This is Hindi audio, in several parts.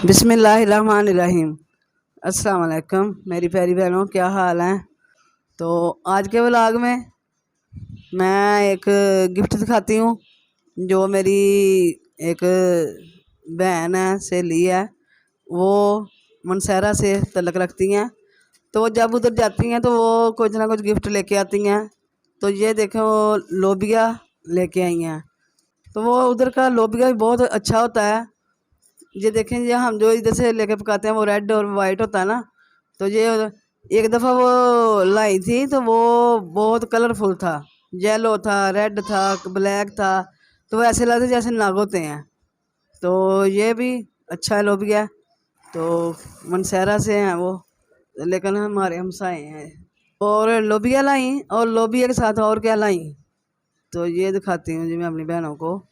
बिस्मिल्लाहिर्रहमानिर्रहीम। अस्सलाम वालेकुम मेरी प्यारी बहनों, क्या हाल हैं। तो आज के व्लॉग में मैं एक गिफ्ट दिखाती हूँ जो मेरी एक बहन है, सहेली है। वो मनसहरा से तल्लक रखती हैं, तो वो जब उधर जाती हैं तो वो कुछ ना कुछ गिफ्ट लेके आती हैं। तो ये देखें, वो लोबिया लेके आई हैं। तो वो उधर का लोबिया भी बहुत अच्छा होता है। ये देखें, ये हम जो इधर से लेके पकाते हैं वो रेड और वाइट होता है ना। तो ये एक दफ़ा वो लाई थी तो वो बहुत कलरफुल था, येलो था, रेड था, ब्लैक था। तो वो ऐसे लगते जैसे नाग होते हैं। तो ये भी अच्छा है लोबिया। तो मनसहरा से हैं वो, लेकिन हमारे हमसाए हैं। और लोबिया लाई, और लोबिया के साथ और क्या लाई, तो ये दिखाती हूँ जी मैं अपनी बहनों को।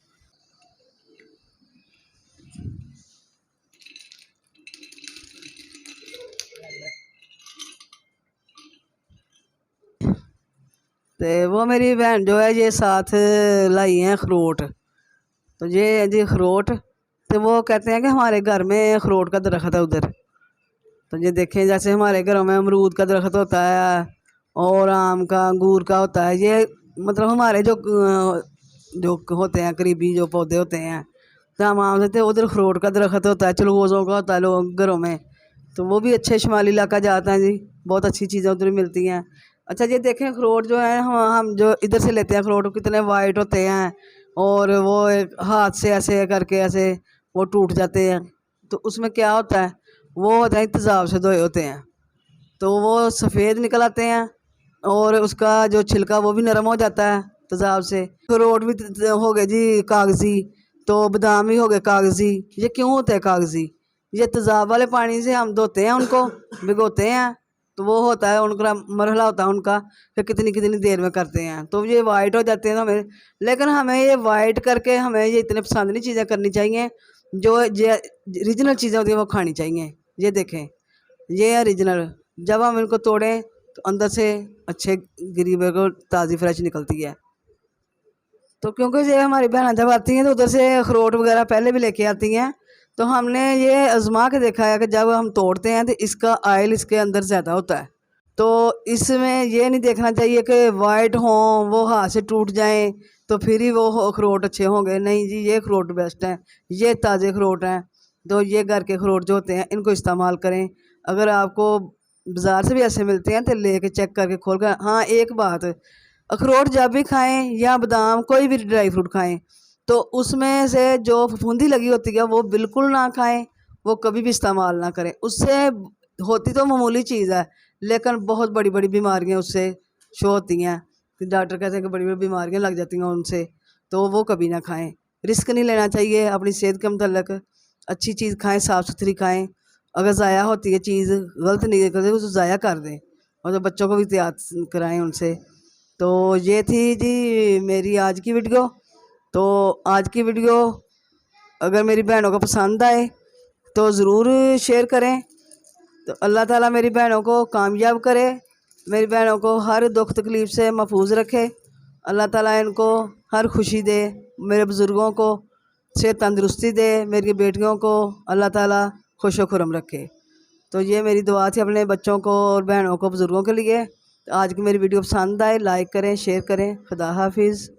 तो वो मेरी बहन जो है ये साथ लाई हैं अखरोट। तो ये है जी अखरोट। तो वो कहते हैं कि हमारे घर में अखरोट का दरख्त है उधर। तो ये देखें, जैसे हमारे घरों में अमरूद का दरख्त होता है और आम का, अंगूर का होता है। ये मतलब हमारे जो होते हैं करीबी जो पौधे होते हैं, तो हम आम से उधर अखरोट का दरख्त होता है, चलगोज़ों का होता है लोग घरों में। तो वो भी अच्छे शुमाली इलाका जाता है जी, बहुत अच्छी चीज़ें उधर मिलती हैं। अच्छा, ये देखें अखरोट जो है, हम जो इधर से लेते हैं अखरोट, कितने वाइट होते हैं और वो एक हाथ से ऐसे करके ऐसे वो टूट जाते हैं। तो उसमें क्या होता है, वो होता है तेज़ाब से धोए होते हैं, तो वो सफ़ेद निकल आते हैं। और उसका जो छिलका वो भी नरम हो जाता है तेज़ाब से। अखरोट भी हो गए जी कागज़ी, तो बादाम भी हो गए कागज़ी। ये क्यों होता है कागज़ी? ये तेज़ाब वाले पानी से हम धोते हैं उनको, भिगोते हैं, तो वो होता है उनका मरहला होता है उनका, फिर कितनी कितनी देर में करते हैं तो ये वाइट हो जाते हैं। तो हमें, लेकिन हमें ये वाइट करके हमें ये इतने पसंद नहीं चीज़ें करनी चाहिए। जो रीजनल चीज़ें होती हैं वो खानी चाहिए। ये देखें, ये है रीजनल। जब हम इनको तोड़ें तो अंदर से अच्छे गिरी हुए को ताज़ी फ्रेश निकलती है। तो क्योंकि ये हमारी बहनें जब आती हैं तो उधर से अखरोट वगैरह पहले भी लेके आती हैं। तो हमने ये आजमा के देखा है कि जब हम तोड़ते हैं तो इसका ऑयल इसके अंदर ज़्यादा होता है। तो इसमें ये नहीं देखना चाहिए कि वाइट हों, वो हाथ से टूट जाएं तो फिर ही वो अखरोट अच्छे होंगे। नहीं जी, ये अखरोट बेस्ट हैं, ये ताज़े अखरोट हैं। तो ये घर के अखरोट जो होते हैं इनको इस्तेमाल करें। अगर आपको बाज़ार से भी ऐसे मिलते हैं तो लेके चेक करके खोल कर। हाँ, एक बात, अखरोट जब भी खाएं या बादाम कोई भी ड्राई फ्रूट खाएं तो उसमें से जो फफूंदी लगी होती है वो बिल्कुल ना खाएं, वो कभी भी इस्तेमाल ना करें। उससे होती तो मामूली चीज़ है, लेकिन बहुत बड़ी बड़ी बीमारियां उससे शो होती हैं। कि डॉक्टर कहते हैं कि बड़ी बड़ी बीमारियां लग जाती हैं उनसे। तो वो कभी ना खाएं, रिस्क नहीं लेना चाहिए अपनी सेहत के मतलब। अच्छी चीज़ खाएं, साफ़ सुथरी खाएं। अगर ज़ाया होती है चीज़, गलत नहीं करते उसको ज़ाया कर दें, और तो बच्चों को भी एहतियात कराएं उनसे। तो ये थी जी मेरी आज की वीडियो। तो आज की वीडियो अगर मेरी बहनों को पसंद आए तो ज़रूर शेयर करें। तो अल्लाह ताला मेरी बहनों को कामयाब करे, मेरी बहनों को हर दुख तकलीफ़ से महफूज रखे। अल्लाह ताला इनको हर खुशी दे, मेरे बुज़ुर्गों को से तंदरुस्ती दे, मेरी बेटियों को अल्लाह ताला खुश व खुरम रखे। तो ये मेरी दुआ थी अपने बच्चों को और बहनों को, बुज़ुर्गों के लिए। तो आज की मेरी वीडियो पसंद आए, लाइक करें, शेयर करें। खुदा हाफिज़।